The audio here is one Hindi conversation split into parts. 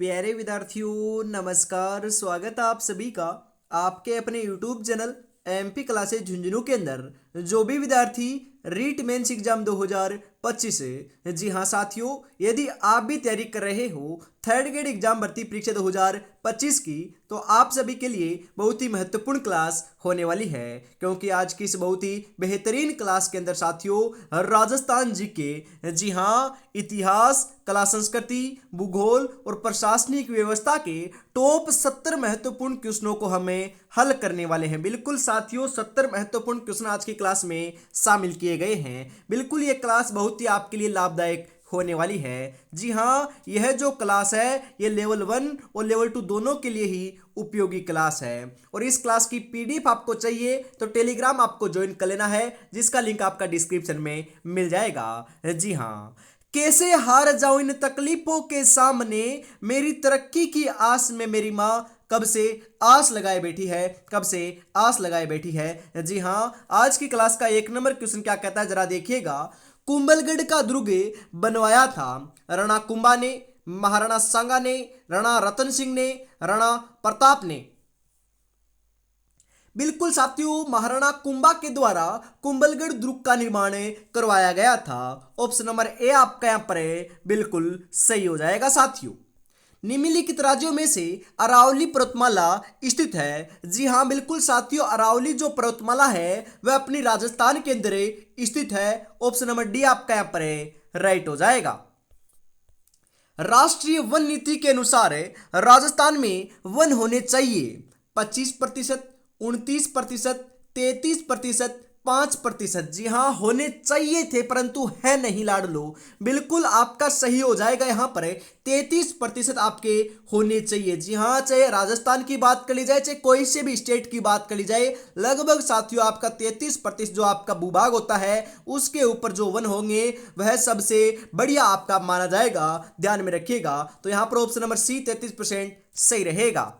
प्यारे विद्यार्थियों नमस्कार। स्वागत है आप सभी का आपके अपने YouTube channel MP classes Jhunjhunu के अंदर। जो भी विद्यार्थी रीट मेंस एग्जाम 2025 है, जी हाँ साथियों, यदि आप भी तैयारी कर रहे हो थर्ड ग्रेड एग्जाम भर्ती परीक्षा 2025 की, तो आप सभी के लिए बहुत ही महत्वपूर्ण क्लास होने वाली है। क्योंकि आज की इस बहुत ही बेहतरीन क्लास के अंदर साथियों राजस्थान जीके, जी हाँ, इतिहास, कला संस्कृति, भूगोल और प्रशासनिक व्यवस्था के टॉप 70 महत्वपूर्ण क्वेश्चनों को हमें हल करने वाले हैं। बिल्कुल साथियों, 70 महत्वपूर्ण क्वेश्चन आज की क्लास में शामिल किए गए हैं। बिल्कुल ये क्लास बहुत ही आपके लिए लाभदायक होने वाली है। जी हाँ, यह जो क्लास है ये लेवल 1 और लेवल 2 दोनों के लिए ही उपयोगी क्लास है। और इस क्लास की पीडीएफ आपको चाहिए तो टेलीग्राम आपको ज्वाइन कर लेना है, जिसका लिंक आपका डिस्क्रिप्शन में मिल जाएगा। जी हाँ, कैसे हार जाऊं इन तकलीफों के सामने, मेरी तरक्की की आस में मेरी माँ कब से आस लगाए बैठी है, कब से आस लगाए बैठी है। जी हाँ, आज की क्लास का 1 नंबर क्वेश्चन क्या कहता है जरा देखिएगा। कुंभलगढ़ का दुर्ग बनवाया था राणा कुंभा ने, महाराणा सांगा ने, राणा रतन सिंह ने, राणा प्रताप ने। बिल्कुल साथियों, महाराणा कुंभा के द्वारा कुंभलगढ़ दुर्ग का निर्माण करवाया गया था। ऑप्शन नंबर ए आपका यहां पर बिल्कुल सही हो जाएगा साथियों। निम्नलिखित राज्यों में से अरावली पर्वतमाला स्थित है। जी हाँ बिल्कुल साथियों, अरावली जो पर्वतमाला है वह अपनी राजस्थान के अंदर स्थित है। ऑप्शन नंबर डी आपका यहां पर राइट हो जाएगा। राष्ट्रीय वन नीति के अनुसार राजस्थान में वन होने चाहिए 25%, 29%, 33%, 5%। जी हाँ, होने चाहिए थे परंतु है नहीं लाडलो। बिल्कुल आपका सही हो जाएगा यहां पर 33% आपके होने चाहिए। जी हाँ, चाहे राजस्थान की बात कर ली जाए, चाहे कोई से भी स्टेट की बात कर ली जाए, लगभग साथियों आपका 33% जो आपका भूभाग होता है उसके ऊपर जो वन होंगे वह सबसे बढ़िया आपका माना जाएगा। ध्यान में रखिएगा। तो यहां पर ऑप्शन नंबर सी 33% सही रहेगा।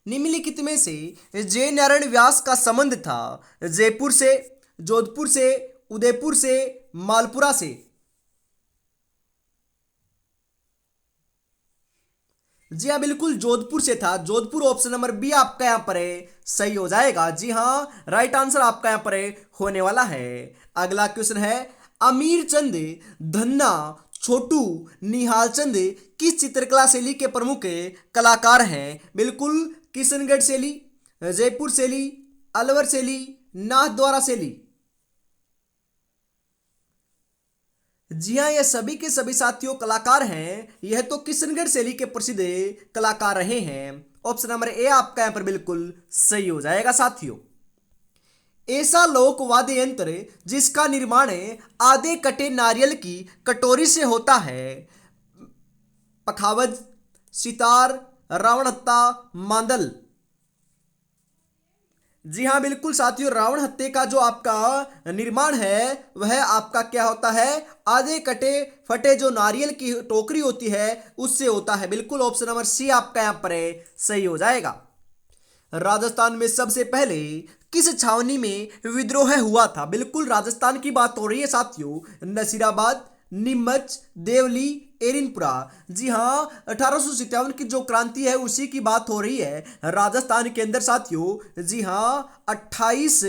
निम्नलिखित में से जय नारायण व्यास का संबंध था जयपुर से, जोधपुर से, उदयपुर से, मालपुरा से। जी हाँ बिल्कुल जोधपुर से था। जोधपुर ऑप्शन नंबर बी आपका यहां पर सही हो जाएगा। जी हाँ, राइट आंसर आपका यहां पर होने वाला है। अगला क्वेश्चन है, अमीर चंद, धन्ना, छोटू, निहाल चंद किस चित्रकला शैली के प्रमुख कलाकार हैं। बिल्कुल किशनगढ़ शैली, जयपुर शैली, अलवर शैली, नाथद्वारा शैली। जी हाँ, ये सभी के सभी साथियों कलाकार हैं। यह तो किशनगढ़ शैली के प्रसिद्ध कलाकार रहे हैं। ऑप्शन नंबर ए आपका यहां पर बिल्कुल सही हो जाएगा साथियों। ऐसा लोक वाद्य यंत्र जिसका निर्माण आधे कटे नारियल की कटोरी से होता है। पखावज, सितार, रावणहत्ता, मांदल। जी हाँ बिल्कुल साथियों, रावण हत्ते का जो आपका निर्माण है वह आपका क्या होता है, आधे कटे फटे जो नारियल की टोकरी होती है उससे होता है। बिल्कुल ऑप्शन नंबर सी आपका यहां पर सही हो जाएगा। राजस्थान में सबसे पहले किस छावनी में विद्रोह हुआ था। बिल्कुल राजस्थान की बात हो रही है साथियों। नसीराबाद, नीमच, देवली, एरिनपुरा। जी हाँ, 1857 की जो क्रांति है उसी की बात हो रही है राजस्थान के अंदर साथियों। जी हाँ, 28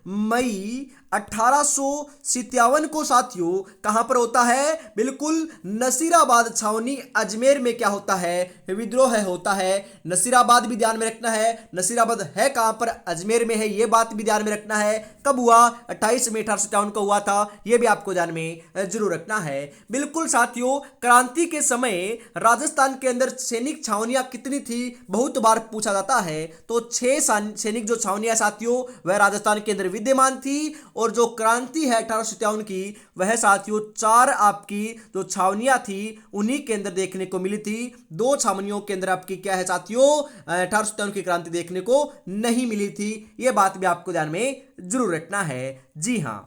मई 1857 को साथियों कहां पर होता है, बिल्कुल नसीराबाद छावनी अजमेर में क्या होता है, विद्रोह होता है। नसीराबाद भी ध्यान में रखना है, नसीराबाद है कहां पर, अजमेर में है, यह बात भी ध्यान में रखना है। कब हुआ, 28 मई 1857 को हुआ था, यह भी आपको ध्यान में जरूर रखना है। बिल्कुल साथियों, क्रांति के समय राजस्थान के अंदर सैनिक छावनियां कितनी थी बहुत बार पूछा जाता है। तो 6 सैनिक जो छावनियां साथियों वह राजस्थान के अंदर विद्यमान थी। और जो क्रांति है 1857 की वह साथियों 4 आपकी जो छावनियां थी उन्हीं के अंदर देखने को मिली थी। 2 छावनियों के अंदर आपकी क्या है साथियों, 1857 की क्रांति देखने को नहीं मिली थी। यह बात भी आपको ध्यान में जरूर रखना है। जी हां,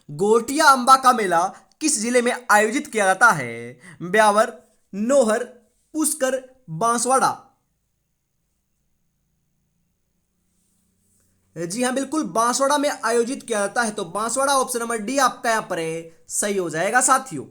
गोटिया अंबा का मेला किस जिले में आयोजित किया जाता है। ब्यावर, नोहर, पुष्कर, बांसवाड़ा। जी हाँ बिल्कुल बांसवाड़ा में आयोजित किया जाता है। तो बांसवाड़ा ऑप्शन नंबर डी आपका यहां पर सही हो जाएगा साथियों।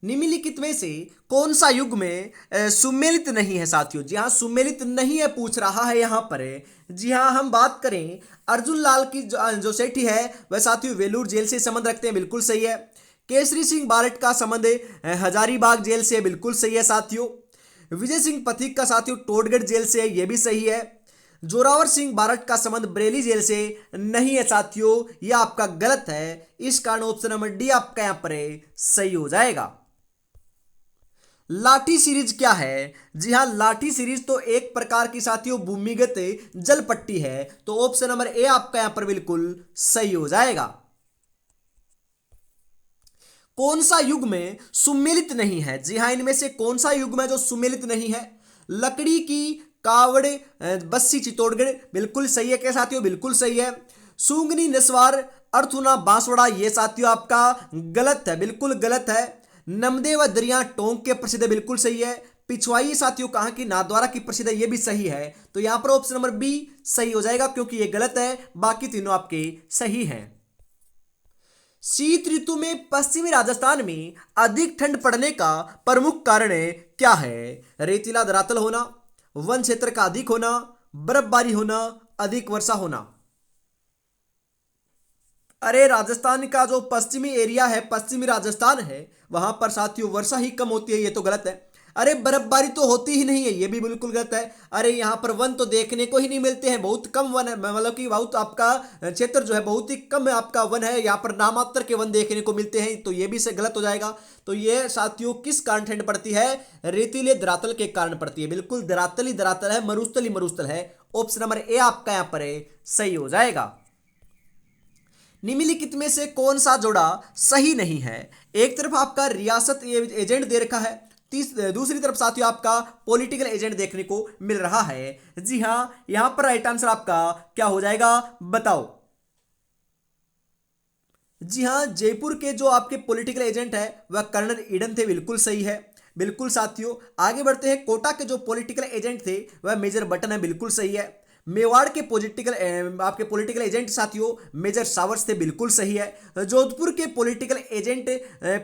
निम्नलिखित में से कौन सा युग में सुमेलित नहीं है साथियों? जी हाँ, सुमेलित नहीं है पूछ रहा है यहाँ पर। जी हाँ, हम बात करें अर्जुन लाल की जो सेठी है वह साथियों वेलूर जेल से संबंध रखते हैं, बिल्कुल सही है। केसरी सिंह बारट का संबंध हजारीबाग जेल से, बिल्कुल सही है साथियों। विजय सिंह पथिक का साथियों टोडगढ़ जेल से, यह भी सही है। जोरावर सिंह बारट का संबंध बरेली जेल से नहीं है साथियों, यह आपका गलत है। इस कारण ऑप्शन नंबर डी आपका यहां पर सही हो जाएगा। लाठी सीरीज क्या है? जी हां, लाठी सीरीज तो एक प्रकार की साथियों भूमिगत जल पट्टी है, तो ऑप्शन नंबर ए आपका यहां पर बिल्कुल सही हो जाएगा। कौन सा युग में सुमेलित नहीं है? जी हां, इनमें से कौन सा युग में जो सुमेलित नहीं है? लकड़ी की कावड़ बस्सी चित्तौड़गढ़, बिल्कुल सही है क्या साथियों? बिल्कुल सही है। सूंगनी नस्वार अर्थुना बांसवाड़ा, ये साथियों आपका गलत है, बिल्कुल गलत है। नमदे व दरिया टोंक के प्रसिद्ध है, बिल्कुल सही है। पिछवाई साथियों कहां की? नाथद्वारा की प्रसिद्ध है, ये भी सही है। तो यहां पर ऑप्शन नंबर बी सही हो जाएगा क्योंकि ये गलत है, बाकी तीनों आपके सही हैं। शीत ऋतु में पश्चिमी राजस्थान में अधिक ठंड पड़ने का प्रमुख कारण क्या है? रेतीला धरातल होना, वन क्षेत्र का अधिक होना, बर्फबारी होना, अधिक वर्षा होना। अरे राजस्थान का जो पश्चिमी एरिया है, पश्चिमी राजस्थान है, वहां पर साथियों वर्षा ही कम होती है, ये तो गलत है। अरे बर्फबारी तो होती ही नहीं है, ये भी बिल्कुल गलत है। अरे यहाँ पर वन तो देखने को ही नहीं मिलते हैं, बहुत कम वन है, मतलब कि बहुत आपका क्षेत्र जो है बहुत ही कम आपका वन है, यहाँ पर नामात्र के वन देखने को मिलते हैं, तो ये भी से गलत हो जाएगा। तो ये साथियों किस कारण ठंड पड़ती है? रेतीले धरातल के कारण पड़ती है, बिल्कुल धरातल ही धरातल है, मरुस्थल ही मरुस्थल है। ऑप्शन नंबर ए आपका यहाँ पर सही हो जाएगा। निम्नलिखित में से कौन सा जोड़ा सही नहीं है? एक तरफ आपका रियासत एजेंट दे रखा है, दूसरी तरफ साथियों आपका पॉलिटिकल एजेंट देखने को मिल रहा है। जी हां, यहां पर राइट आंसर आपका क्या हो जाएगा बताओ? जी हां, जयपुर के जो आपके पॉलिटिकल एजेंट है वह कर्नल ईडन थे, बिल्कुल सही है। बिल्कुल साथियों, आगे बढ़ते हैं। कोटा के जो पॉलिटिकल एजेंट थे वह मेजर बटन है, बिल्कुल सही है। मेवाड़ के आपके पॉलिटिकल एजेंट साथियों मेजर सावर्स थे, बिल्कुल सही है। जोधपुर के पॉलिटिकल एजेंट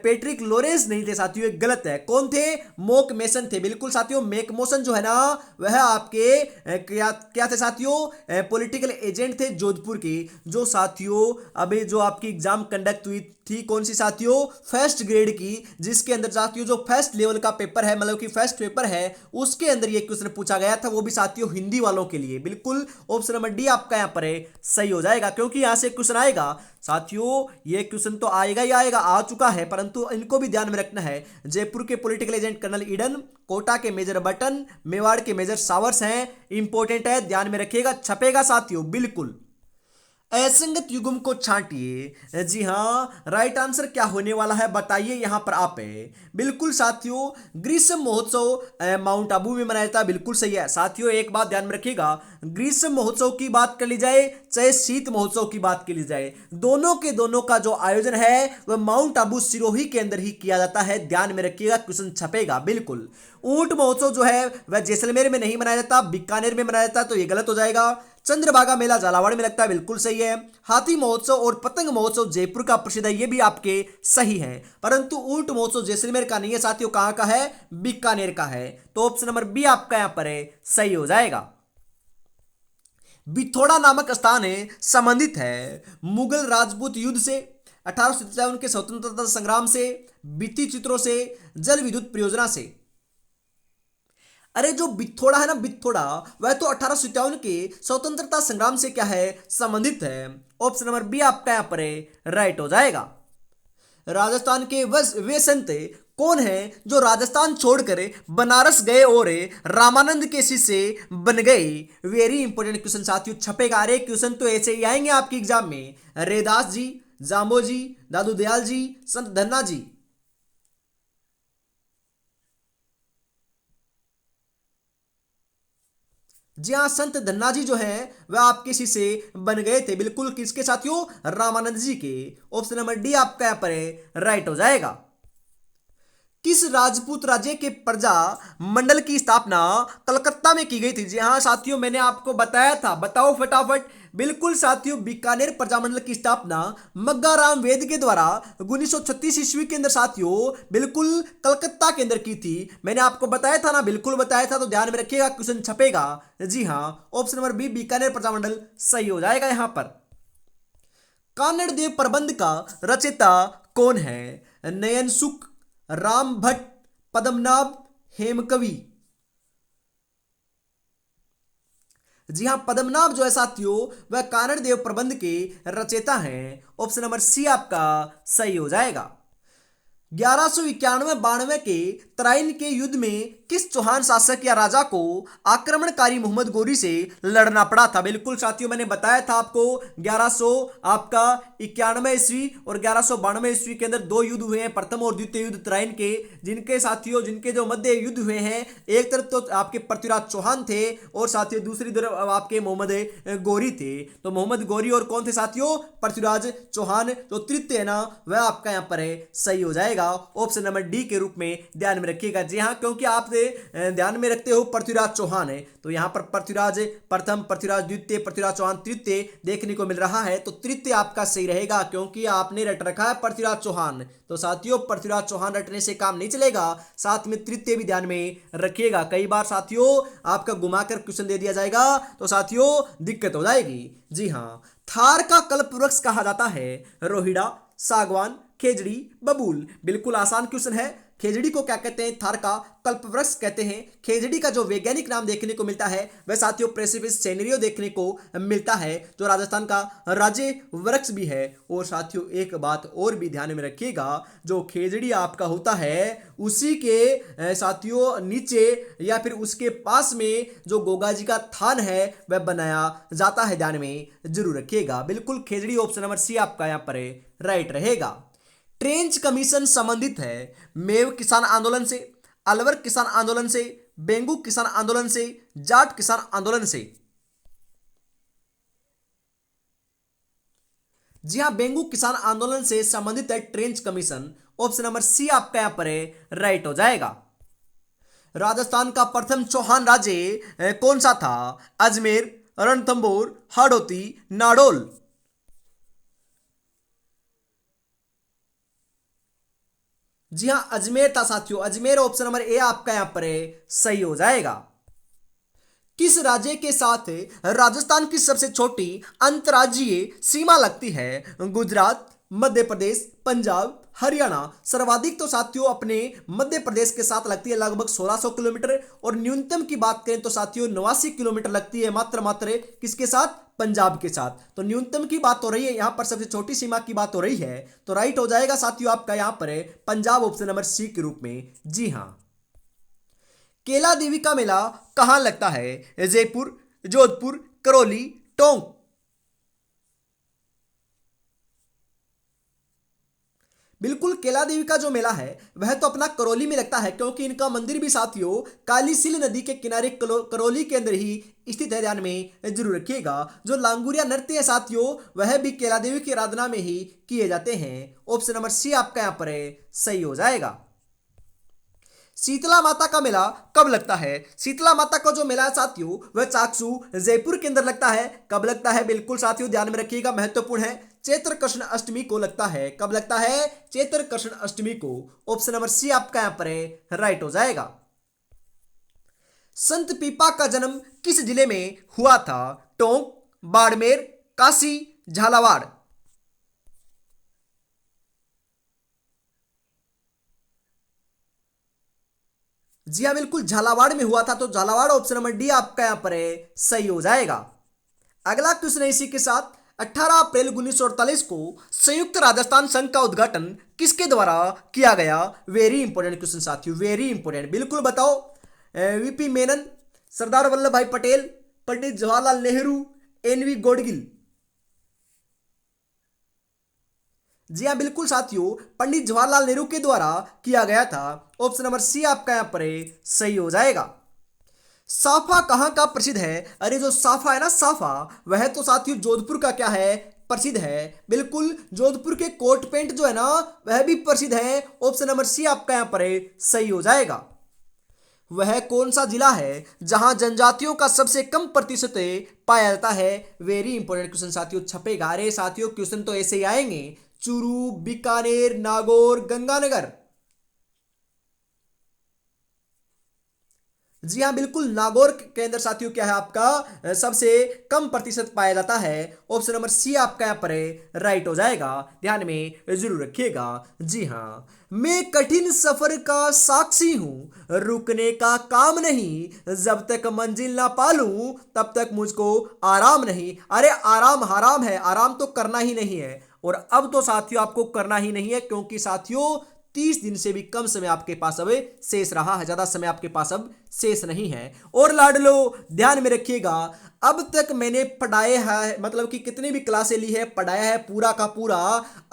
पेट्रिक लोरेंस नहीं थे साथियों, ये गलत है। कौन थे? मोक मेसन थे, बिल्कुल साथियों। मेक मोसन जो है ना वह आपके क्या क्या थे साथियों? पॉलिटिकल एजेंट थे जोधपुर के, जो साथियों अभी जो आपकी एग्जाम कंडक्ट हुई थी, कौन सी साथियों? फर्स्ट ग्रेड की, जिसके अंदर साथियों जो फर्स्ट लेवल का पेपर है, मतलब कि फर्स्ट पेपर है, उसके अंदर ये क्वेश्चन पूछा गया था, वो भी साथियों हिंदी वालों के लिए। बिल्कुल ऑप्शन नंबर डी आपका यहां पर सही हो जाएगा, क्योंकि यहां से क्वेश्चन आएगा साथियों, ये क्वेश्चन तो आएगा ही आएगा, आ चुका है, परंतु इनको भी ध्यान में रखना है। जयपुर के political agent colonel Eden, Kota के मेजर बटन, मेवाड़ के मेजर सावर्स हैं, इंपॉर्टेंट है, ध्यान में रखिएगा, छपेगा साथियों बिल्कुल। असंगत युग्म को छांटिए। जी हाँ, राइट आंसर क्या होने वाला है बताइए यहां पर आप। बिल्कुल साथियों, ग्रीष्म महोत्सव माउंट आबू में मनाया जाता है, बिल्कुल सही है साथियों। एक बात ध्यान में रखिएगा, ग्रीष्म महोत्सव की बात कर ली जाए चाहे शीत महोत्सव की बात कर ली जाए, दोनों के दोनों का जो आयोजन है वह माउंट आबू सिरोही के अंदर ही किया जाता है, ध्यान में रखिएगा, क्वेश्चन छपेगा बिल्कुल। ऊंट महोत्सव जो है वह जैसलमेर में नहीं मनाया जाता, बीकानेर में मनाया जाता है, तो यह गलत हो जाएगा। चंद्रभागा मेला झालावाड़ में लगता है, बिल्कुल सही है। हाथी महोत्सव और पतंग महोत्सव जयपुर का प्रसिद्ध है, ये भी आपके सही है, परंतु ऊंट महोत्सव जैसलमेर का नहीं है साथियों, कहां का है? बीकानेर का है, तो ऑप्शन नंबर बी आपका यहां पर सही हो जाएगा। बिथोड़ा नामक स्थान संबंधित है मुगल राजपूत युद्ध से, 1857 के स्वतंत्रता संग्राम से, भित्ति चित्रों से, जल विद्युत परियोजना से। अरे जो बिथोड़ा है ना, बिथोड़ा वह तो 1857 के स्वतंत्रता संग्राम से क्या है? संबंधित है। ऑप्शन नंबर बी आपका यहां पर राइट हो जाएगा। राजस्थान के वे संत कौन है जो राजस्थान छोड़कर बनारस गए और रामानंद के शिष्य बन गए? वेरी इंपॉर्टेंट क्वेश्चन साथियों, छपेगा। अरे क्वेश्चन तो ऐसे ही आएंगे आपके एग्जाम में। रैदास जी, जाम्बो जी, दादू दयाल जी, संत धन्ना जी। जी हाँ, संत धन्ना जी जो है वह आपके शिष्य बन गए थे, बिल्कुल किसके साथियों? रामानंद जी के। ऑप्शन नंबर डी आपका यहां पर राइट हो जाएगा। किस राजपूत राज्य के प्रजा मंडल की स्थापना कलकत्ता में की गई थी? जी हाँ साथियों, मैंने आपको बताया था, बताओ फटाफट। बिल्कुल साथियों, बीकानेर प्रजामंडल की स्थापना मग्गाराम वेद के द्वारा 1936 ईस्वी के अंदर साथियों बिल्कुल कलकत्ता के अंदर की थी। मैंने आपको बताया था ना, बिल्कुल बताया था, तो ध्यान में रखिएगा, क्वेश्चन छपेगा। जी हाँ, option number B Bikaner Prajamandal सही हो जाएगा यहां पर। कानड़ देव प्रबंध का रचयिता कौन है? नयन सुख, राम भट्ट, पद्मनाभ, हेमकवि। जी हाँ, पद्मनाभ जो है साथियों वह कानड़ देव प्रबंध के रचयिता हैं। ऑप्शन नंबर सी आपका सही हो जाएगा। 1191-92 के तराइन के युद्ध में किस चौहान शासक या राजा को आक्रमणकारी मोहम्मद गोरी से लड़ना पड़ा था? बिल्कुल साथियों, मैंने बताया था आपको, 1100 आपका 91 ईस्वी और 1192 ईस्वी के अंदर दो युद्ध हुए हैं, प्रथम और द्वितीय युद्ध तराइन के, जिनके साथियों जिनके जो मध्य युद्ध हुए हैं, एक तरफ तो आपके पृथ्वीराज चौहान थे और साथियों दूसरी तरफ आपके मोहम्मद गोरी थे। तो मोहम्मद गोरी और कौन थे साथियों? पृथ्वीराज चौहान। तो तृतीय है ना वह आपका यहाँ पर है सही हो जाएगा, ऑप्शन नंबर डी के रूप में ध्यान में रखिएगा। जी हाँ, क्योंकि आप ध्यान में रखते हो पृथ्वीराज चौहान है, तो यहां पर पृथ्वीराज प्रथम, पृथ्वीराज द्वितीय, पृथ्वीराज चौहान तृतीय देखने को मिल रहा है, तो तृतीय आपका सही रहेगा, क्योंकि आपने रट रखा है पृथ्वीराज चौहान। तो साथियों पृथ्वीराज चौहान रटने से काम नहीं चलेगा, साथ में तृतीय भी ध्यान में रखिएगा। कई बार साथियों आपका घुमाकर क्वेश्चन दे दिया जाएगा तो साथियों दिक्कत हो जाएगी। जी हाँ, थार का कल्प वृक्ष कहा जाता है? रोहिड़ा, सागवान, खेजड़ी, बबूल। बिल्कुल आसान क्वेश्चन है। खेजड़ी को क्या कहते हैं? थार का कल्पवृक्ष कहते हैं। खेजड़ी का जो वैज्ञानिक नाम देखने को मिलता है वह साथियों प्रेसिपिस सेनेरियो देखने को मिलता है, जो राजस्थान का राज्य वृक्ष भी है। और साथियों एक बात और भी ध्यान में रखिएगा, जो खेजड़ी आपका होता है उसी के साथियों नीचे या फिर उसके पास में जो गोगा जी का थान है वह बनाया जाता है, ध्यान में जरूर रखिएगा। बिल्कुल खेजड़ी, ऑप्शन नंबर सी आपका यहाँ पर राइट रहेगा। ट्रेंच कमीशन संबंधित है मेव किसान आंदोलन से, अलवर किसान आंदोलन से, बेंगू किसान आंदोलन से, जाट किसान आंदोलन से। जी हां, बेंगू किसान आंदोलन से संबंधित है Trench commission, option number C आपका यहां पर राइट हो जाएगा। राजस्थान का प्रथम चौहान राज्य कौन सा था? अजमेर, रणथंभौर, हाड़ौती, नाडोल। जी हां, अजमेर था साथियों, अजमेर, ऑप्शन नंबर ए आपका यहां पर सही हो जाएगा। किस राज्य के साथ राजस्थान की सबसे छोटी अंतर्राज्यीय सीमा लगती है? गुजरात, मध्य प्रदेश, पंजाब, हरियाणा। सर्वाधिक तो साथियों अपने मध्य प्रदेश के साथ लगती है लगभग 1600 किलोमीटर, और न्यूनतम की बात करें तो साथियों 89 किलोमीटर लगती है मात्र मात्र किसके साथ? पंजाब के साथ। तो न्यूनतम की बात हो रही है यहां पर, सबसे छोटी सीमा की बात हो रही है, तो राइट हो जाएगा साथियों आपका यहां पर पंजाब, ऑप्शन नंबर सी के रूप में। जी हां। केला देवी का मेला कहां लगता है? जयपुर, जोधपुर, करौली, टोंक। बिल्कुल, केला देवी का जो मेला है वह तो अपना करौली में लगता है, क्योंकि इनका मंदिर भी साथियों कालीसिल नदी के किनारे करौली के अंदर ही स्थित है, ध्यान में जरूर रखिएगा। जो लांगुरिया नृत्य है साथियों वह भी केला देवी की आराधना में ही किए जाते हैं, ऑप्शन नंबर सी आपका यहां पर सही हो जाएगा। शीतला माता का मेला कब लगता है? शीतला माता का जो मेला है साथियों वह चाकसू जयपुर के अंदर लगता है। कब लगता है? बिल्कुल साथियों ध्यान में रखिएगा, महत्वपूर्ण है। चैत्र कृष्ण अष्टमी को लगता है। कब लगता है? चैत्र कृष्ण अष्टमी को, ऑप्शन नंबर सी आपका यहां पर राइट हो जाएगा। संत पीपा का जन्म किस जिले में हुआ था? टोंक, बाड़मेर, काशी, झालावाड़। जी हाँ, बिल्कुल झालावाड़ में हुआ था, तो झालावाड़, ऑप्शन नंबर डी आपका यहां पर सही हो जाएगा। अगला क्वेश्चन है इसी के साथ। 18 अप्रैल 1948 को संयुक्त राजस्थान संघ का उद्घाटन किसके द्वारा किया गया? वेरी इंपॉर्टेंट क्वेश्चन साथियों, वेरी इंपॉर्टेंट। बिल्कुल बताओ। वीपी मेनन, सरदार वल्लभ भाई पटेल, पंडित जवाहरलाल नेहरू, एनवी गोडगिल। जी हाँ, बिल्कुल साथियों पंडित जवाहरलाल नेहरू के द्वारा किया गया था, ऑप्शन नंबर सी आपका यहां पर सही हो जाएगा। साफा कहां का प्रसिद्ध है? अरे जो साफा है ना, साफा वह तो साथियों जोधपुर का क्या है? प्रसिद्ध है। बिल्कुल जोधपुर के कोट पेंट जो है ना वह भी प्रसिद्ध है। ऑप्शन नंबर सी आपका यहाँ पर सही हो जाएगा। वह कौन सा जिला है जहां जनजातियों का सबसे कम प्रतिशत पाया जाता है? वेरी इंपॉर्टेंट क्वेश्चन साथियों, छपेगा। अरे साथियों क्वेश्चन तो ऐसे ही आएंगे। चूरू, बीकानेर, नागौर, गंगानगर। जी हाँ बिल्कुल, नागौर के अंदर साथियों क्या है आपका सबसे कम प्रतिशत पाया जाता है। ऑप्शन नंबर सी आपका यहाँ पर राइट हो जाएगा, ध्यान में जरूर रखिएगा। जी हाँ, मैं कठिन सफर का साक्षी हूं, रुकने का काम नहीं, जब तक मंजिल ना पालूं तब तक मुझको आराम नहीं। अरे आराम हराम है, आराम तो करना ही नहीं है। और अब तो साथियों आपको करना ही नहीं है, क्योंकि साथियों 30 दिन से भी कम समय आपके पास अब शेष रहा है, ज्यादा समय आपके पास अब शेष नहीं है। और लाडलो ध्यान में रखिएगा, अब तक मैंने पढ़ाया है, मतलब कि कितनी भी क्लासें ली है, पढ़ाया है, पूरा का पूरा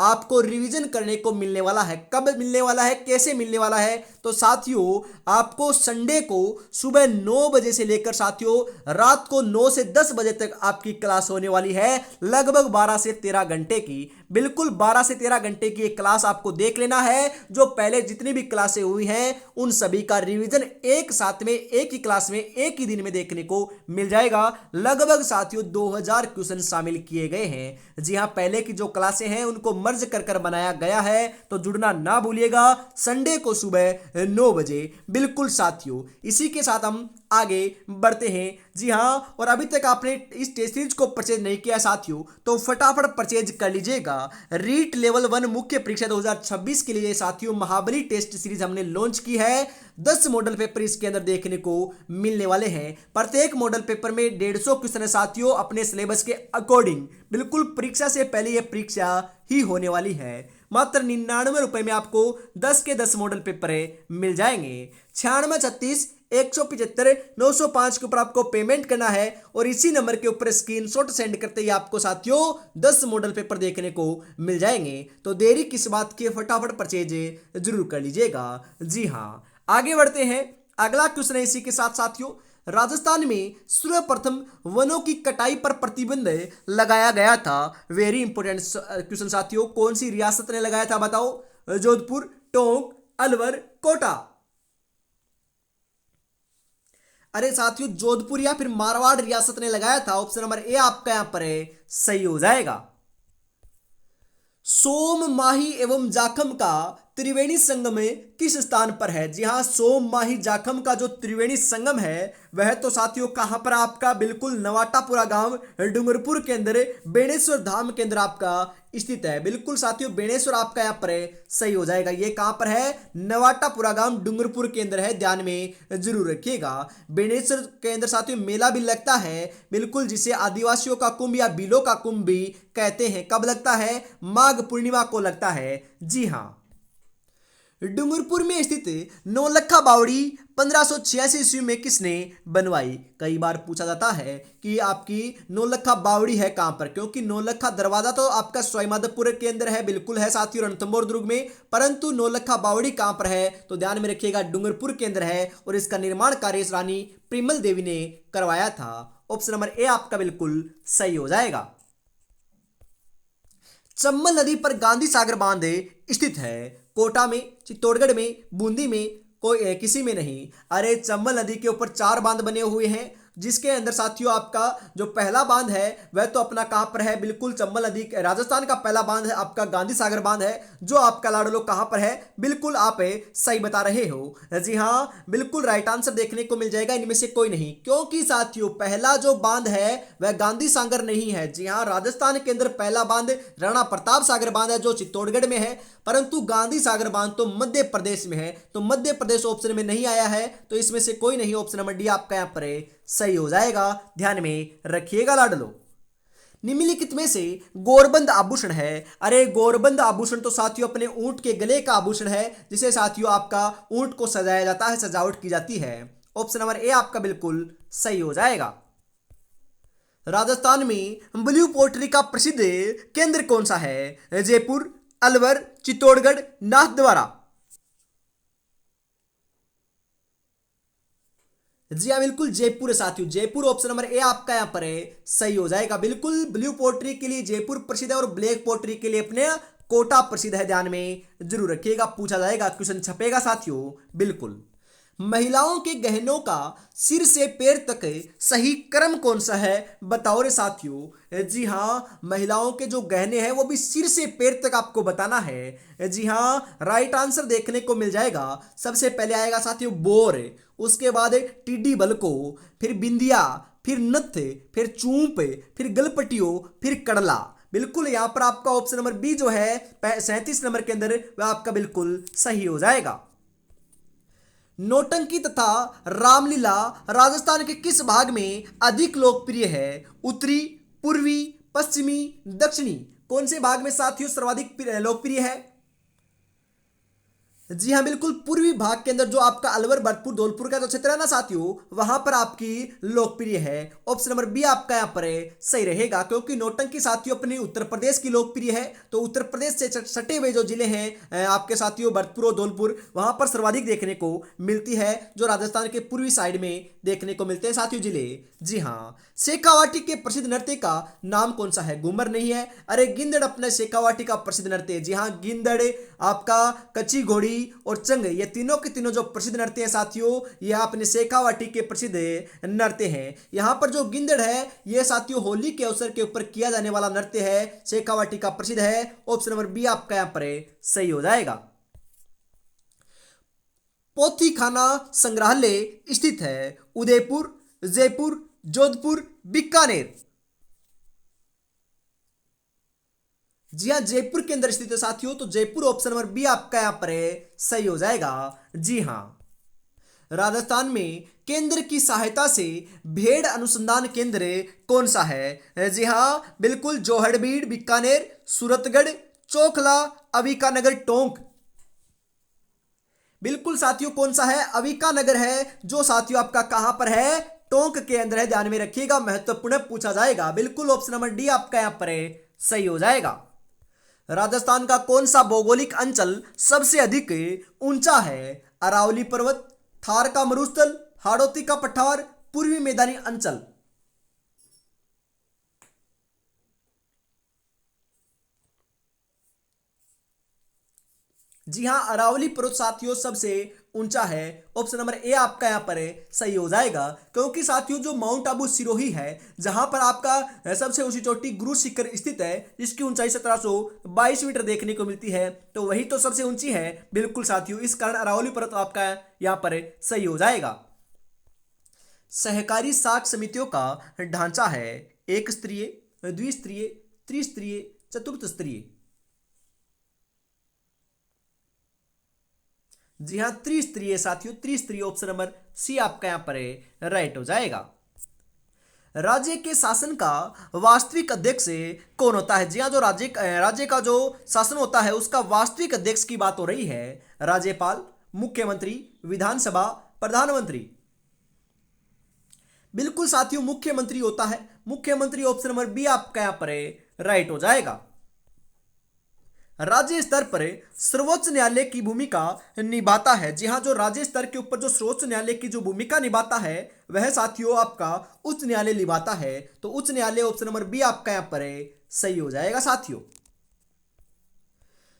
आपको रिवीजन करने को मिलने वाला है। कब मिलने वाला है, कैसे मिलने वाला है? तो साथियों आपको संडे को सुबह 9 बजे से लेकर साथियों रात को 9 से 10 बजे तक आपकी क्लास होने वाली है, लगभग 12 से 13 घंटे की। बिल्कुल 12 से 13 घंटे की एक क्लास आपको देख लेना है। जो पहले जितनी भी क्लासें हुई हैं उन सभी का रिवीजन एक साथ में, एक ही क्लास में, एक ही दिन में देखने को मिल जाएगा। लगभग साथियों 2000 क्वेश्चन शामिल किए गए हैं। जी हां, पहले की जो क्लासें हैं उनको मर्ज कर बनाया गया है, तो जुड़ना ना भूलिएगा संडे को सुबह 9 बजे। बिल्कुल साथियों, इसी के साथ हम आगे बढ़ते हैं। जी हां, और अभी तक आपने इस टेस्ट सीरीज को परचेज नहीं किया साथियों तो फटाफट परचेज कर लीजिएगा। रीट लेवल 1 मुख्य परीक्षा 2026 के लिए साथियों महाबली टेस्ट सीरीज हमने लॉन्च की है। 10 मॉडल पेपर इसके अंदर देखने को मिलने वाले हैं। प्रत्येक मॉडल पेपर में 150 क्वेश्चन है साथियों, अपने सिलेबस के अकॉर्डिंग। बिल्कुल परीक्षा से पहले यह परीक्षा ही होने वाली है। मात्र 99 रुपए में आपको 10 के 10 मॉडल पेपर मिल जाएंगे। 96 36 175 905 के ऊपर आपको पेमेंट करना है और इसी नंबर के ऊपर स्क्रीनशॉट सेंड करते ही आपको साथियों 10 मॉडल पेपर देखने को मिल जाएंगे। तो देरी किस बात की, फटाफट परचेज जरूर कर लीजिएगा। जी हाँ, आगे बढ़ते हैं। अगला क्वेश्चन है इसी के साथ साथियों, राजस्थान में सर्वप्रथम वनों की कटाई पर प्रतिबंध लगाया गया था। वेरी इंपोर्टेंट क्वेश्चन साथियों, कौन सी रियासत ने लगाया था बताओ? जोधपुर, टोंक, अलवर, कोटा। अरे साथियों जोधपुर या फिर मारवाड़ रियासत ने लगाया था। ऑप्शन नंबर ए आपका यहां पर सही हो जाएगा। सोम, माही एवं जाखम का त्रिवेणी संगम किस स्थान पर है? जी हां, सोम, माही, जाखम का जो त्रिवेणी संगम है वह तो साथियों कहां पर आपका? बिल्कुल नवाटापुरा गांव डूंगरपुर के अंदर बेणेश्वर धाम के अंदर आपका स्थित है। बिल्कुल साथियों बेणेश्वर आपका यहाँ पर सही हो जाएगा। ये कहां पर है? नवाटापुरा गांव डूंगरपुर के अंदर है, ध्यान में जरूर रखिएगा। बेणेश्वर के अंदर साथियों मेला भी लगता है, बिल्कुल, जिसे आदिवासियों का कुंभ या बिलो का कुंभ भी कहते हैं। कब लगता है? माघ पूर्णिमा को लगता है। जी हाँ, डूंगरपुर में स्थित नौलखा बावड़ी 1586 ईस्वी में किसने बनवाई? कई बार पूछा जाता है कि आपकी नौलखा बावड़ी है कहां पर, क्योंकि नौलखा दरवाजा तो आपका सवाईमाधोपुर के अंदर है, बिल्कुल है साथियों, रणथंभौर दुर्ग में, परंतु नौलखा बावड़ी कहां पर है? तो ध्यान में रखिएगा डूंगरपुर के अंदर है और इसका निर्माण कार्य रानी प्रिमल देवी ने करवाया था। ऑप्शन नंबर ए आपका बिल्कुल सही हो जाएगा। चंबल नदी पर गांधी सागर बांध स्थित है। कोटा में, चित्तौड़गढ़ में, बूंदी में, कोई किसी में नहीं। अरे चंबल नदी के ऊपर 4 बांध बने हुए हैं, जिसके अंदर साथियों आपका जो पहला बांध है वह तो अपना कहां पर है? बिल्कुल चंबल नदी, राजस्थान का पहला बांध है आपका गांधी सागर बांध है, जो आपका लाडलो कहां पर है? बिल्कुल आप सही बता रहे हो। जी हां, बिल्कुल राइट आंसर देखने को मिल जाएगा, इनमें से कोई नहीं, क्योंकि साथियों पहला जो बांध है वह गांधी सागर नहीं है। जी हां, राजस्थान के अंदर पहला बांध राणा प्रताप सागर बांध है जो चित्तौड़गढ़ में है, परंतु गांधी सागर बांध तो मध्य प्रदेश में है। तो मध्य प्रदेश ऑप्शन में नहीं आया है, तो इसमें से कोई नहीं। ऑप्शन नंबर डी आपका यहां पर सही हो जाएगा, ध्यान में रखिएगा लाडलो। निम्नलिखित में से गोरबंद आभूषण है? अरे गोरबंद आभूषण तो साथियों अपने ऊंट के गले का आभूषण है, जिसे साथियों आपका ऊंट को सजाया जाता है, सजावट की जाती है। ऑप्शन नंबर ए आपका बिल्कुल सही हो जाएगा। राजस्थान में ब्लू पोट्री का प्रसिद्ध केंद्र कौन सा है? जयपुर, अलवर, चित्तौड़गढ़, नाथद्वारा। जी हाँ बिल्कुल, जयपुर है साथियों, जयपुर ऑप्शन नंबर ए आपका यहाँ पर है सही हो जाएगा। बिल्कुल, ब्लू पोट्री के लिए जयपुर प्रसिद्ध है और ब्लैक पोट्री के लिए अपने कोटा प्रसिद्ध है, ध्यान में जरूर रखिएगा, पूछा जाएगा, क्वेश्चन छपेगा साथियों। बिल्कुल, महिलाओं के गहनों का सिर से पैर तक सही क्रम कौन सा है, बताओ रे साथियों। जी हाँ, महिलाओं के जो गहने हैं वो भी सिर से पैर तक आपको बताना है। जी हाँ, राइट आंसर देखने को मिल जाएगा। सबसे पहले आएगा साथियों बोर, उसके बाद टिड्डी बलको, फिर बिंदिया, फिर नथ, फिर चूंप, फिर गलपटियो, फिर कड़ला। बिल्कुल, यहां पर आपका ऑप्शन नंबर बी जो है 37 नंबर के अंदर वह आपका बिल्कुल सही हो जाएगा। नौटंकी तथा रामलीला राजस्थान के किस भाग में अधिक लोकप्रिय है, उत्तरी, पूर्वी, पश्चिमी, दक्षिणी? कौन से भाग में साथियों सर्वाधिक लोकप्रिय है? जी हाँ बिल्कुल, पूर्वी भाग के अंदर जो आपका अलवर, भरतपुर, धौलपुर का जो क्षेत्र है ना साथियों, वहां पर आपकी लोकप्रिय है। ऑप्शन नंबर बी आपका यहाँ पर सही रहेगा, क्योंकि नौटंकी साथियों अपनी उत्तर प्रदेश की लोकप्रिय है। तो उत्तर प्रदेश से सटे हुए जो जिले हैं आपके साथियों भरतपुर और धौलपुर, वहां पर सर्वाधिक देखने को मिलती है, जो राजस्थान के पूर्वी साइड में देखने को मिलते हैं साथियों जिले। जी हाँ, शेखावाटी के प्रसिद्ध नृत्य का नाम कौन सा है? घूमर नहीं है, अरे गिंदड़ अपने शेखावाटी का प्रसिद्ध नृत्य है। जी हाँ, गिंदड़, आपका कच्ची घोड़ी और चंग, ये तीनों के तीनों जो प्रसिद्ध नृत्य हैं साथियों, ये अपने शेखावाटी के प्रसिद्ध नृत्य हैं। यहाँ पर जो गिंदड़ है ये साथियों होली के अवसर के ऊपर किया जाने वाला नृत्य है, शेखावाटी का प्रसिद्ध है। ऑप्शन नंबर बी आपका यहाँ पर सही हो जाएगा। पोथी खाना संग्रहालय स्थित है उदयपुर, जयपुर, जोधपुर, बीकानेर? जी हाँ, जयपुर के अंदर स्थित है साथियों, तो जयपुर ऑप्शन नंबर बी आपका यहां पर सही हो जाएगा। जी हाँ, राजस्थान में केंद्र की सहायता से भेड़ अनुसंधान केंद्र कौन सा है? जी हाँ बिल्कुल, जोहड़बीड़, बीकानेर, सूरतगढ़, चोखला, अविकानगर, टोंक? बिल्कुल साथियों, कौन सा है? अविकानगर है, जो साथियों आपका कहां पर है? टोंक के अंदर है, ध्यान में रखिएगा, महत्वपूर्ण पूछा जाएगा। बिल्कुल, ऑप्शन नंबर डी आपका यहां पर सही हो जाएगा। राजस्थान का कौन सा भौगोलिक अंचल सबसे अधिक ऊंचा है? अरावली पर्वत, थार का मरुस्थल, हाड़ौती का पठार, पूर्वी मैदानी अंचल? जी हां, अरावली पर्वत साथियों सबसे ऊंचा है। ऑप्शन नंबर ए आपका यहां पर सही हो जाएगा, क्योंकि साथियों जो माउंट आबू सिरोही है, जहां पर आपका सबसे ऊंची चोटी गुरु शिखर स्थित है, जिसकी ऊंचाई 1722 मीटर देखने को मिलती है, तो वही तो सबसे ऊंची है। बिल्कुल साथियों, इस कारण अरावली पर्वत आपका यहां पर सही हो जाएगा। सहकारी साख समितियों का ढांचा है एक स्तरीय, द्विस्तरीय, त्रिस्तरीय, चतुर्थ स्तरीय? जी हाँ, त्रिस्तरीय साथियों, त्रिस्तरीय ऑप्शन नंबर सी आपका यहां पर राइट हो जाएगा। राज्य के शासन का वास्तविक अध्यक्ष कौन होता है? जी हाँ, जो राज्य का जो शासन होता है उसका वास्तविक अध्यक्ष की बात हो रही है। राज्यपाल, मुख्यमंत्री, विधानसभा, प्रधानमंत्री? बिल्कुल साथियों, मुख्यमंत्री होता है। मुख्यमंत्री ऑप्शन नंबर बी आपका यहां पर राइट हो जाएगा। राज्य स्तर पर सर्वोच्च न्यायालय की भूमिका निभाता है। जी हाँ, जो राज्य स्तर के ऊपर जो सर्वोच्च न्यायालय की जो भूमिका निभाता है वह साथियों आपका उच्च न्यायालय निभाता है। तो उच्च न्यायालय ऑप्शन नंबर बी आपका यहां पर सही हो जाएगा साथियों।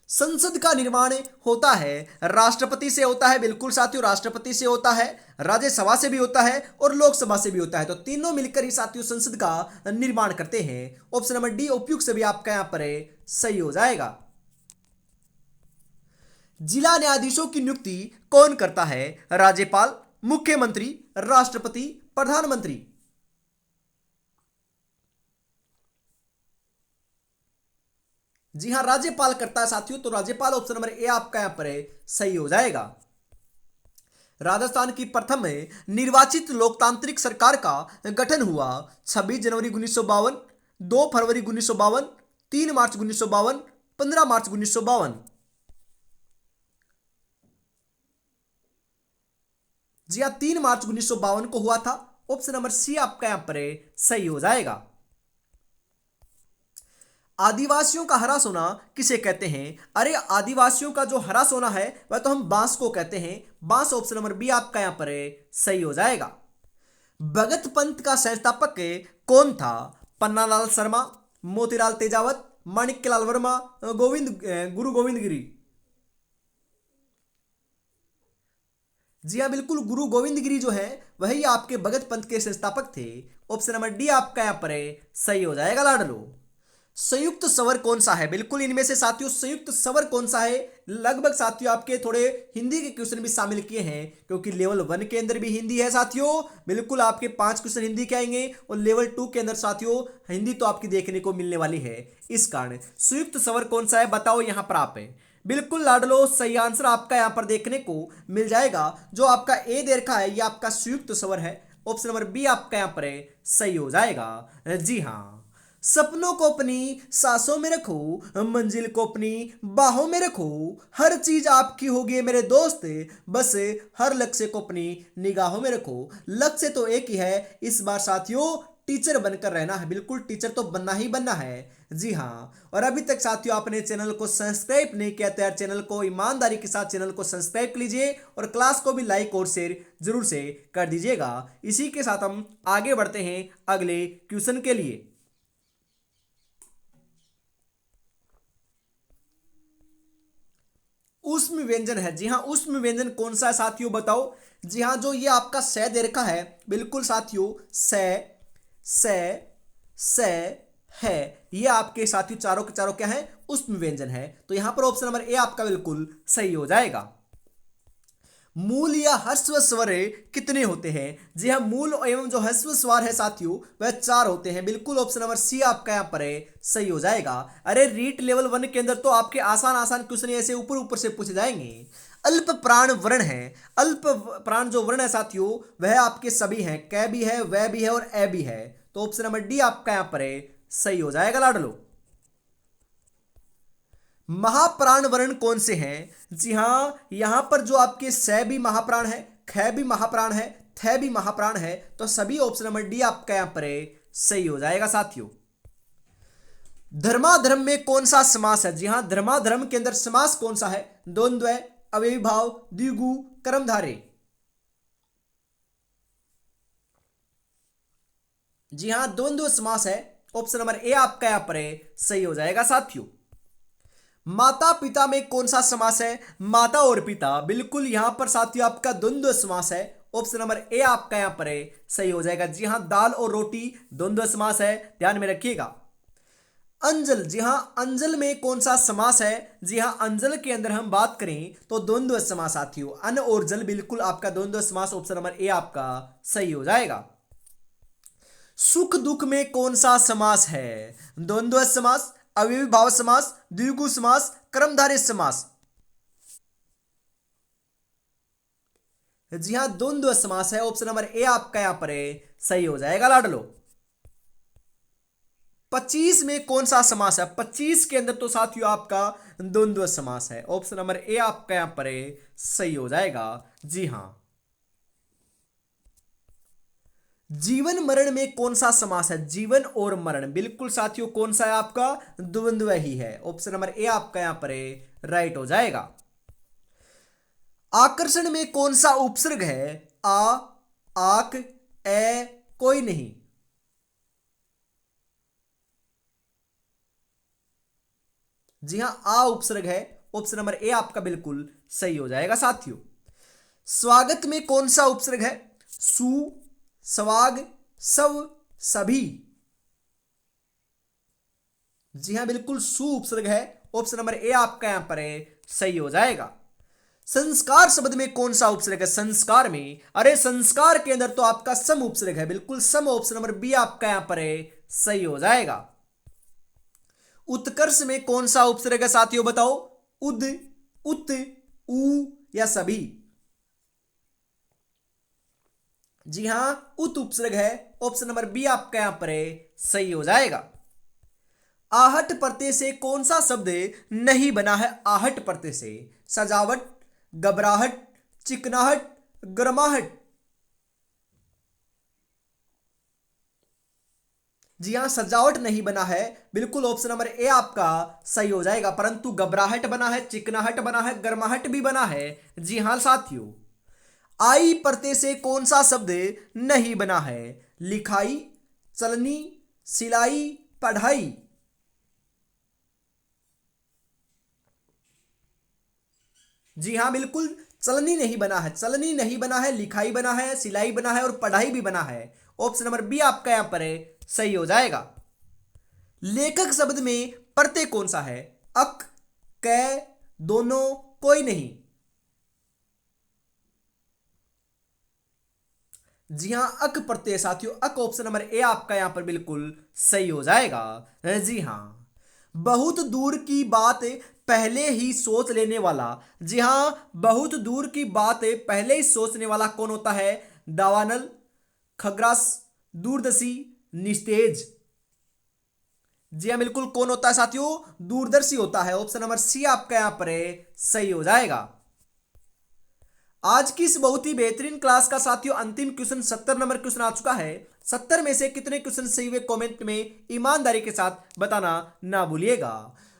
संसद का निर्माण होता है राष्ट्रपति से होता है। बिल्कुल साथियों, राष्ट्रपति से होता है, राज्यसभा से भी होता है और लोकसभा से भी होता है। तो तीनों मिलकर ही साथियों संसद का निर्माण करते हैं। ऑप्शन नंबर डी उपयुक्त से भी आपका यहां पर सही हो जाएगा। जिला न्यायाधीशों की नियुक्ति कौन करता है? राज्यपाल, मुख्यमंत्री, राष्ट्रपति, प्रधानमंत्री? जी हां, राज्यपाल करता है साथियों, तो राज्यपाल ऑप्शन नंबर ए आपका यहां पर सही हो जाएगा। राजस्थान की प्रथम निर्वाचित लोकतांत्रिक सरकार का गठन हुआ 26 जनवरी 1952, 2 फरवरी 1952, 3 मार्च 1952, 15 मार्च 1952? जी हाँ, 3 मार्च 1952 को हुआ था। ऑप्शन नंबर सी आपका यहां पर सही हो जाएगा। आदिवासियों का हरा सोना किसे कहते हैं? अरे आदिवासियों का जो हरा सोना है वह तो हम बांस को कहते हैं। बांस ऑप्शन नंबर बी आपका यहां पर सही हो जाएगा। भगत पंथ का संस्थापक कौन था? पन्नालाल शर्मा, मोतीलाल तेजावत, माणिक्यलाल वर्मा, गुरु गोविंद गिरी। जी हाँ, बिल्कुल गुरु गोविंद गिरी जो है वही आपके भगत पंथ के संस्थापक थे। ऑप्शन नंबर डी आपका यहाँ पर सही हो जाएगा लाडलो। संयुक्त स्वर कौन सा है? बिल्कुल इनमें से साथियों संयुक्त स्वर कौन सा है? लगभग साथियों आपके थोड़े हिंदी के क्वेश्चन भी शामिल किए हैं, क्योंकि लेवल 1 के अंदर भी हिंदी है साथियों। बिल्कुल आपके 5 क्वेश्चन हिंदी के आएंगे और लेवल 2 के अंदर साथियों हिंदी तो आपकी देखने को मिलने वाली है। इस कारण संयुक्त स्वर कौन सा है बताओ यहां पर आप है। बिल्कुल लाडलो सही आंसर आपका यहां पर देखने को मिल जाएगा। जो आपका ए दे रखा है ये आपका संयुक्त स्वर है। ऑप्शन नंबर बी आपका यहां पर सही हो जाएगा। जी हाँ, सपनों को अपनी सांसों में रखो, मंजिल को अपनी बाहों में रखो, हर चीज आपकी होगी मेरे दोस्त, बस हर लक्ष्य को अपनी निगाहों में रखो। लक्ष्य तो एक ही है इस बार साथियों, टीचर बनकर रहना है। बिल्कुल टीचर तो बनना ही बनना है। जी हाँ, और अभी तक साथियों आपने चैनल को सब्सक्राइब नहीं किया तो यार चैनल को ईमानदारी के साथ चैनल को सब्सक्राइब कर लीजिए और क्लास को भी लाइक और शेयर जरूर से कर दीजिएगा। इसी के साथ हम आगे बढ़ते हैं अगले क्वेश्चन के लिए। उष्म व्यंजन है। जी हाँ, उष्म व्यंजन कौन सा है साथियों बताओ। जी हाँ, जो ये आपका से दे रखा है बिल्कुल साथियों से से है, ये आपके साथियों चारों के चारों क्या है? उष्म व्यंजन है। तो यहां पर ऑप्शन नंबर ए आपका बिल्कुल सही हो जाएगा। मूल या ह्रस्व स्वर कितने होते हैं? जी हाँ, मूल एवं जो ह्रस्व स्वर है साथियों वह 4 होते हैं। बिल्कुल ऑप्शन नंबर सी आपका यहाँ पर सही हो जाएगा। अरे रीट लेवल 1 के अंदर तो आपके आसान आसान क्वेश्चन ऐसे ऊपर ऊपर से पूछे जाएंगे। अल्प प्राण वर्ण है। अल्प प्राण जो वर्ण है साथियों वह आपके सभी हैं, कै भी है, वह भी है और ए भी है। तो ऑप्शन नंबर डी आपका यहाँ पर सही हो जाएगा लाडलो। महाप्राण वर्ण कौन से हैं? जी हां, यहां पर जो आपके से भी महाप्राण है, ख भी महाप्राण है, थ भी महाप्राण है। तो सभी ऑप्शन नंबर डी आपका यहां पर सही हो जाएगा साथियों। धर्माधर्म में कौन सा समास है? जी हां, धर्माधर्म के अंदर समास कौन सा है? द्वंद्व, अव्ययी भाव, द्विगु, कर्मधारय। जी हां, द्वंद्व समास है। ऑप्शन नंबर ए आपका यहां पर सही हो जाएगा साथियों। माता पिता में कौन सा समास है? माता और पिता, बिल्कुल यहां पर साथियों आपका द्वंद्व समास है। ऑप्शन नंबर ए आपका यहां पर सही हो जाएगा। जी हां, दाल और रोटी द्वंद्व समास है, ध्यान में रखिएगा। अंजल, जी हां, अंजल में कौन सा समास है? जी हां, अंजल के अंदर हम बात करें तो द्वंद्व समास साथियों, अन्न और जल बिल्कुल आपका द्वंद्व समास। ऑप्शन नंबर ए आपका सही हो जाएगा। सुख दुख में कौन सा समास है? द्वंद्व समास, अव्ययी भाव समास, द्विगु समास, कर्मधारय समास। जी हां, द्वंद्व समास है। ऑप्शन नंबर ए आपका यहां पर सही हो जाएगा लाडलो। 25 में कौन सा समास है? 25 के अंदर तो साथियों आपका द्वंद्व समास है। ऑप्शन नंबर ए आपका यहां पर सही हो जाएगा। जी हां, जीवन मरण में कौन सा समास है? जीवन और मरण बिल्कुल साथियों कौन सा है आपका? द्वंद्व ही है। ऑप्शन नंबर ए आपका यहां पर राइट हो जाएगा। आकर्षण में कौन सा उपसर्ग है? आ, आक, ए, कोई नहीं। जी हां, आ उपसर्ग है। ऑप्शन नंबर ए आपका बिल्कुल सही हो जाएगा साथियों। स्वागत में कौन सा उपसर्ग है? सु, स्वाग, सव, सभी। जी हां, बिल्कुल सु उपसर्ग है। ऑप्शन नंबर ए आपका यहां पर सही हो जाएगा। संस्कार शब्द में कौन सा उपसर्ग है? संस्कार में, अरे संस्कार के अंदर तो आपका सम उपसर्ग है, बिल्कुल सम। ऑप्शन नंबर बी आपका यहां पर सही हो जाएगा। उत्कर्ष में कौन सा उपसर्ग है साथियों बताओ? उद, उत, उ या सभी। जी हां, उत उपसर्ग है। ऑप्शन नंबर बी आपका यहां पर सही हो जाएगा। आहट प्रत्यय से कौन सा शब्द नहीं बना है? आहट प्रत्यय से सजावट, घबराहट, चिकनाहट, गर्माहट। जी हां, सजावट नहीं बना है, बिल्कुल ऑप्शन नंबर ए आपका सही हो जाएगा। परंतु घबराहट बना है, चिकनाहट बना है, गर्माहट भी बना है। जी हां साथियों, आई प्रत्यय से कौन सा शब्द नहीं बना है? लिखाई, चलनी, सिलाई, पढ़ाई। जी हाँ, बिल्कुल चलनी नहीं बना है, चलनी नहीं बना है, लिखाई बना है, सिलाई बना है और पढ़ाई भी बना है। ऑप्शन नंबर बी आपका यहां पर है, सही हो जाएगा। लेखक शब्द में प्रत्यय कौन सा है? अक, कै, दोनों, कोई नहीं। जी हां, अक प्रत्यय साथियों, अक ऑप्शन नंबर ए आपका यहां पर बिल्कुल सही हो जाएगा। जी हां। बहुत दूर की बात पहले ही सोच लेने वाला। जी हां, बहुत दूर की बात पहले ही सोचने वाला कौन होता है? दावानल, खग्रास, दूरदर्शी, निस्तेज। जी हाँ, बिल्कुल कौन होता है साथियों? दूरदर्शी होता है। ऑप्शन नंबर सी आपका यहां पर है, सही हो जाएगा। आज की इस बहुत ही बेहतरीन क्लास का साथियों अंतिम क्वेश्चन 70 नंबर क्वेश्चन आ चुका है। 70 में से कितने क्वेश्चन सही हुए कमेंट में ईमानदारी के साथ बताना ना भूलिएगा।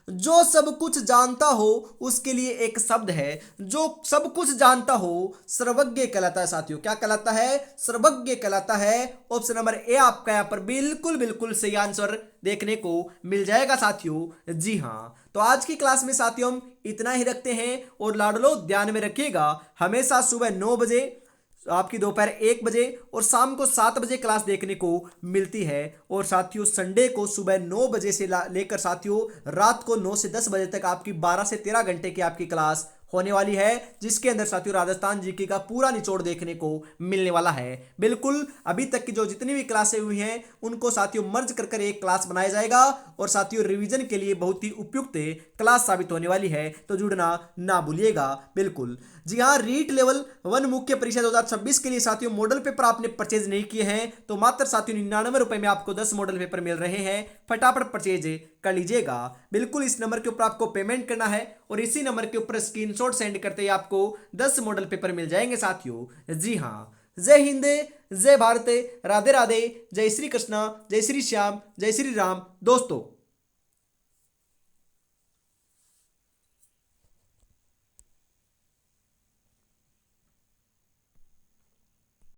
जो सब कुछ जानता हो उसके लिए एक शब्द है। जो सब कुछ जानता हो सर्वज्ञ कहलाता है साथियों। क्या कहलाता है? सर्वज्ञ कहलाता है। ऑप्शन नंबर ए आपका यहां पर बिल्कुल बिल्कुल सही आंसर देखने को मिल जाएगा साथियों। जी हाँ, तो आज की क्लास में साथियों हम इतना ही रखते हैं और लाडलो ध्यान में रखिएगा, हमेशा सुबह 9 बजे, आपकी दोपहर 1 बजे और शाम को 7 बजे क्लास देखने को मिलती है। और साथियों संडे को सुबह 9 बजे से लेकर साथियों रात को 9 से 10 बजे तक आपकी 12 से 13 घंटे की आपकी क्लास होने वाली है, जिसके अंदर साथियों राजस्थान जीके का पूरा निचोड़ देखने को मिलने वाला है। बिल्कुल अभी तक की जो जितनी भी क्लासें हुई हैं उनको साथियों मर्ज कर एक क्लास बनाया जाएगा और साथियों रिवीजन के लिए बहुत ही उपयुक्त क्लास साबित होने वाली है, तो जुड़ना ना भूलिएगा। बिल्कुल जी हाँ, रीट लेवल 1 मुख्य परीक्षा 2026 के लिए साथियों मॉडल पेपर आपने परचेज नहीं किए हैं तो मात्र साथियों 99 रुपए में आपको 10 मॉडल पेपर मिल रहे हैं। फटाफट परचेज कर लीजिएगा। बिल्कुल इस नंबर के ऊपर आपको पेमेंट करना है और इसी नंबर के ऊपर स्क्रीनशॉट सेंड करते ही आपको 10 मॉडल पेपर मिल जाएंगे साथियों। जी हाँ, जय हिंद, जय भारत, राधे राधे, जय श्री कृष्णा, जय श्री श्याम, जय श्री राम दोस्तों।